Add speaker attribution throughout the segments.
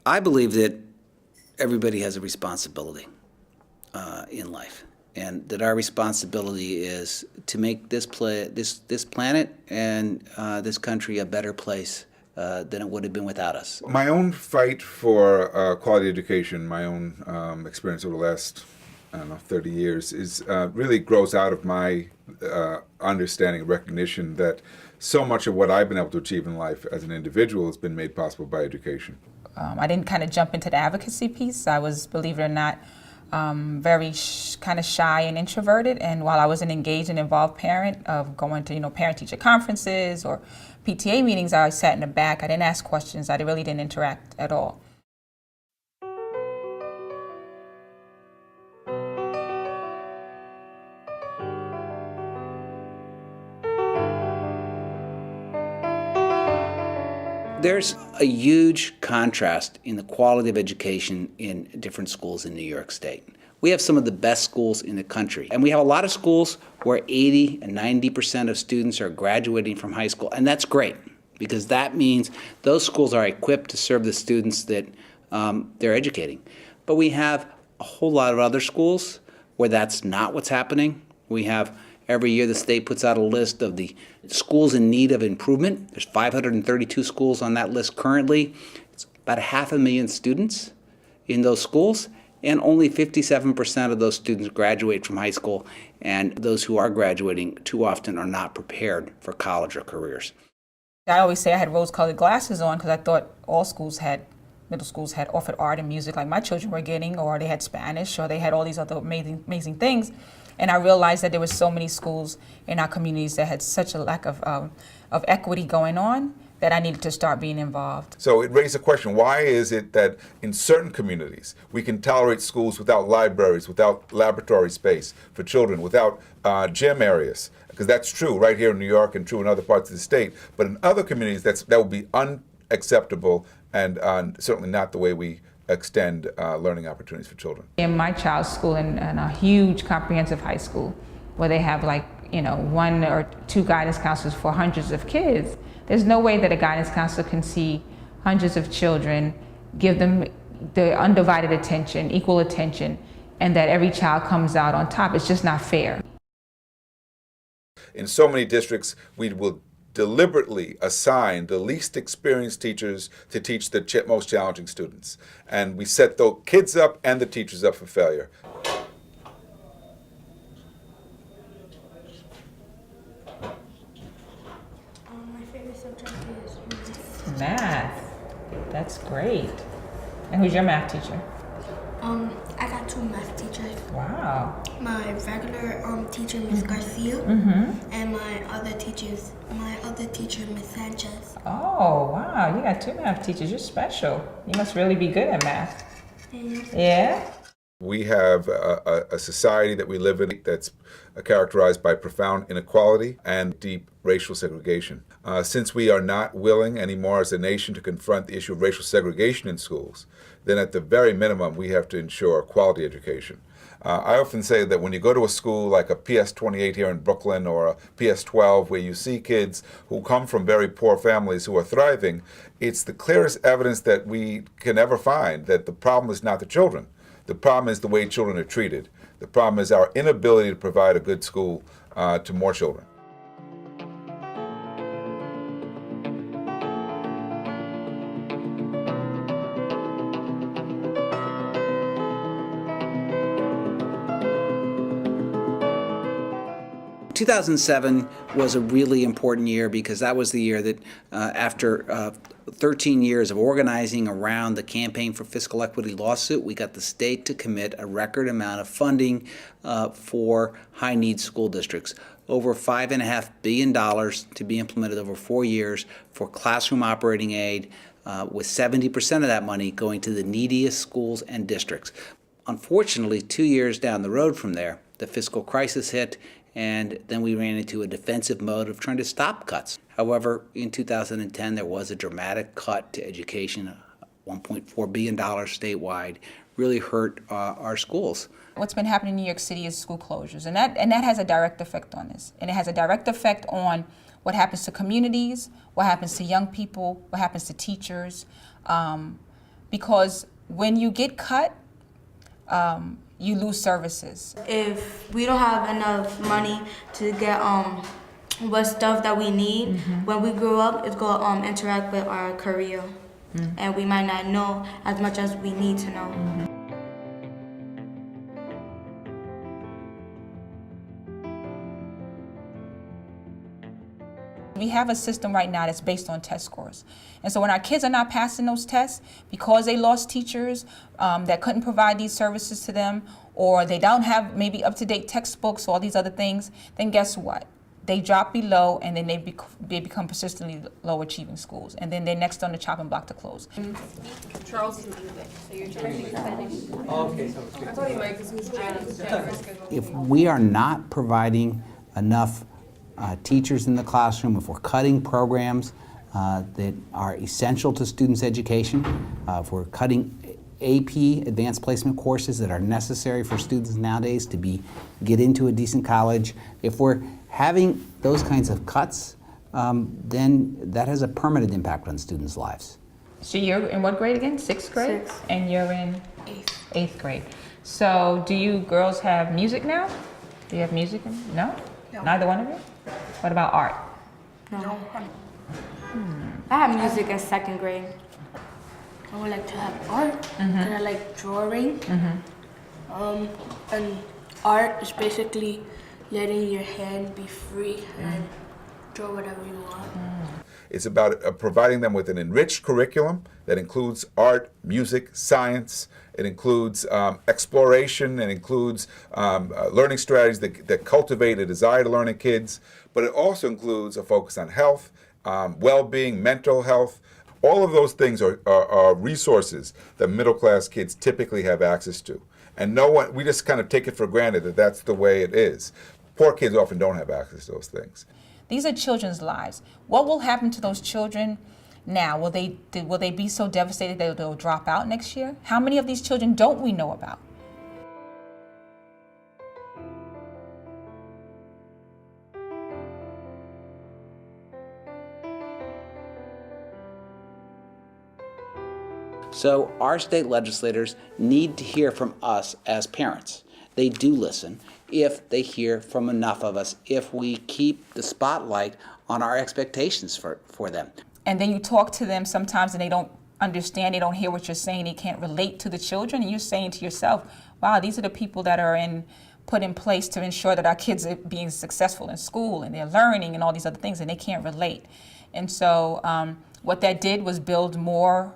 Speaker 1: I believe that everybody has a responsibility in life, and that our responsibility is to make this planet and this country a better place than it would have been without us.
Speaker 2: My own fight for quality education, my own experience over the last, I don't know, 30 years, is really grows out of my understanding and recognition that so much of what I've been able to achieve in life as an individual has been made possible by education.
Speaker 3: I didn't kind of jump into the advocacy piece. I was, believe it or not, very kind of shy and introverted. And while I was an engaged and involved parent of going to, parent-teacher conferences or PTA meetings, I sat in the back. I didn't ask questions. I really didn't interact at all.
Speaker 1: There's a huge contrast in the quality of education in different schools in New York State. We have some of the best schools in the country, and we have a lot of schools where 80 and 90% of students are graduating from high school, and that's great, because that means those schools are equipped to serve the students that they're educating. But we have a whole lot of other schools where that's not what's happening. We have every year the state puts out a list of the schools in need of improvement. There's 532 schools on that list currently. It's about 500,000 students in those schools, and only 57% of those students graduate from high school, and those who are graduating too often are not prepared for college or careers.
Speaker 3: I always say I had rose-colored glasses on because I thought all middle schools had offered art and music like my children were getting, or they had Spanish, or they had all these other amazing things. And I realized that there were so many schools in our communities that had such a lack of equity going on that I needed to start being involved.
Speaker 2: So it raised a question, why is it that in certain communities we can tolerate schools without libraries, without laboratory space for children, without gym areas? Because that's true right here in New York and true in other parts of the state. But in other communities that would be unacceptable and certainly not the way we extend learning opportunities for children.
Speaker 3: In my child's school, in a huge comprehensive high school, where they have one or two guidance counselors for hundreds of kids, there's no way that a guidance counselor can see hundreds of children, give them the undivided attention, equal attention, and that every child comes out on top. It's just not fair.
Speaker 2: In so many districts, we will deliberately assign the least experienced teachers to teach the most challenging students. And we set the kids up and the teachers up for failure.
Speaker 4: My favorite subject is math.
Speaker 3: Math. That's great. And who's your math teacher?
Speaker 4: I got two math teachers.
Speaker 3: Wow.
Speaker 4: My regular teacher, Miss Garcia, and my other teacher, Miss Sanchez.
Speaker 3: Oh, wow. You got two math teachers. You're special. You must really be good at math. Yeah?
Speaker 2: We have a society that we live in that's characterized by profound inequality and deep racial segregation. Since we are not willing anymore as a nation to confront the issue of racial segregation in schools, then at the very minimum we have to ensure quality education. I often say that when you go to a school like a PS-28 here in Brooklyn or a PS-12 where you see kids who come from very poor families who are thriving, it's the clearest evidence that we can ever find that the problem is not the children. The problem is the way children are treated. The problem is our inability to provide a good school to more children.
Speaker 1: In 2007 was a really important year because that was the year that after 13 years of organizing around the Campaign for Fiscal Equity lawsuit, we got the state to commit a record amount of funding for high-need school districts. Over $5.5 billion to be implemented over 4 years for classroom operating aid, with 70% of that money going to the neediest schools and districts. Unfortunately, 2 years down the road from there, the fiscal crisis hit, and then we ran into a defensive mode of trying to stop cuts. However, in 2010, there was a dramatic cut to education, $1.4 billion statewide, really hurt our schools.
Speaker 3: What's been happening in New York City is school closures, and that has a direct effect on this. And it has a direct effect on what happens to communities, what happens to young people, what happens to teachers. because when you get cut, you lose services.
Speaker 4: If we don't have enough money to get what stuff that we need, when we grow up, it's gonna interact with our career, and we might not know as much as we need to know.
Speaker 3: We have a system right now that's based on test scores. And so when our kids are not passing those tests because they lost teachers that couldn't provide these services to them, or they don't have maybe up-to-date textbooks or all these other things, then guess what? They drop below, and then they become persistently low-achieving schools. And then they're next on the chopping block to close.
Speaker 5: Charles is music, so you're trying to finish. Okay, so I thought he might because he was Janice.
Speaker 1: If we are not providing enough teachers in the classroom, if we're cutting programs that are essential to students' education, if we're cutting AP, advanced placement courses that are necessary for students nowadays to get into a decent college, if we're having those kinds of cuts, then that has a permanent impact on students' lives.
Speaker 3: So you're in what grade again? Sixth grade?
Speaker 4: Sixth.
Speaker 3: And you're in? Eighth grade. So do you girls have music now? Do you have music? No? Neither one of you? What about art?
Speaker 4: No. I have music in second grade. I would like to have art, and I like drawing. And art is basically letting your hand be free and draw whatever you want.
Speaker 2: It's about providing them with an enriched curriculum that includes art, music, science. It includes exploration. It includes learning strategies that cultivate a desire to learn in kids. But it also includes a focus on health, well-being, mental health. All of those things are resources that middle-class kids typically have access to. And we just kind of take it for granted that that's the way it is. Poor kids often don't have access to those things.
Speaker 3: These are children's lives. What will happen to those children now? Will they be so devastated that they'll drop out next year? How many of these children don't we know about?
Speaker 1: So our state legislators need to hear from us as parents. They do listen if they hear from enough of us, if we keep the spotlight on our expectations for them.
Speaker 3: And then you talk to them sometimes and they don't understand, they don't hear what you're saying, they can't relate to the children, and you're saying to yourself, wow, these are the people that are put in place to ensure that our kids are being successful in school and they're learning and all these other things, and they can't relate. And so what that did was build more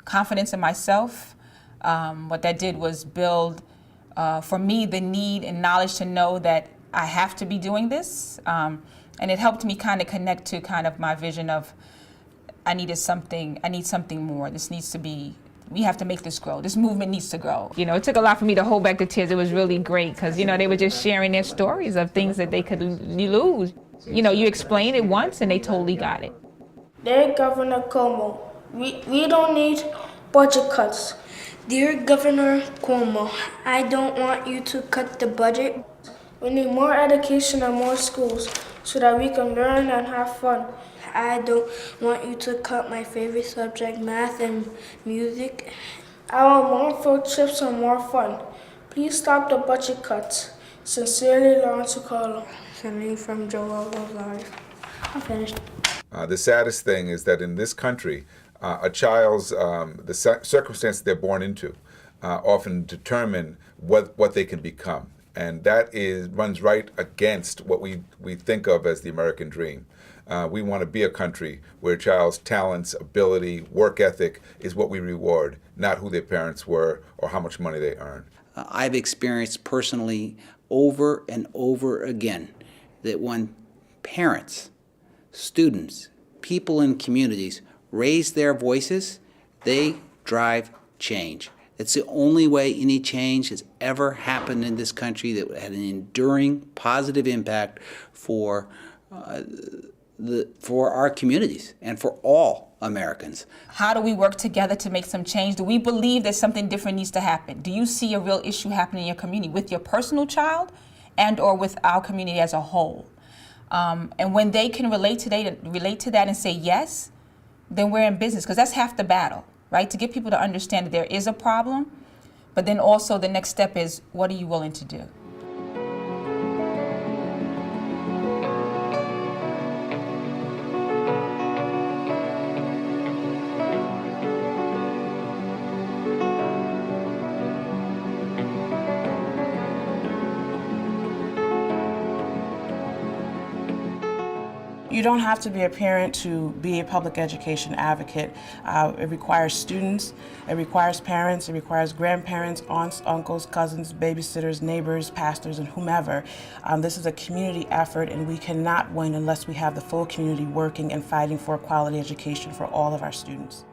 Speaker 3: confidence in myself. What that did was build, for me, the need and knowledge to know that I have to be doing this. And it helped me kind of connect to kind of my vision of I need something more. This needs to be, we have to make this grow. This movement needs to grow. You know, it took a lot for me to hold back the tears. It was really great because, you know, they were just sharing their stories of things that they could lose. You know, you explain it once and they totally got it.
Speaker 6: Dear Governor Cuomo, we don't need budget cuts.
Speaker 4: Dear Governor Cuomo, I don't want you to cut the budget.
Speaker 6: We need more education and more schools so that we can learn and have fun.
Speaker 4: I don't want you to cut my favorite subject, math and music.
Speaker 6: I want more field trips and more fun. Please stop the budget cuts. Sincerely, Lawrence Carlo.
Speaker 4: Sending from Joel's life. I'm finished.
Speaker 2: The saddest thing is that in this country, a child's the circumstances they're born into often determine what they can become, and that runs right against what we think of as the American dream. We want to be a country where a child's talents, ability, work ethic is what we reward, not who their parents were or how much money they earn.
Speaker 1: I've experienced personally over and over again that when parents, students, people in communities raise their voices, they drive change. It's the only way any change has ever happened in this country that had an enduring positive impact for our communities and for all Americans.
Speaker 3: How do we work together to make some change? Do we believe that something different needs to happen? Do you see a real issue happening in your community with your personal child and or with our community as a whole? And when they can relate to that and say yes, then we're in business, because that's half the battle, right? To get people to understand that there is a problem, but then also the next step is, what are you willing to do?
Speaker 7: You don't have to be a parent to be a public education advocate. It requires students, it requires parents, it requires grandparents, aunts, uncles, cousins, babysitters, neighbors, pastors, and whomever. This is a community effort, and we cannot win unless we have the full community working and fighting for a quality education for all of our students.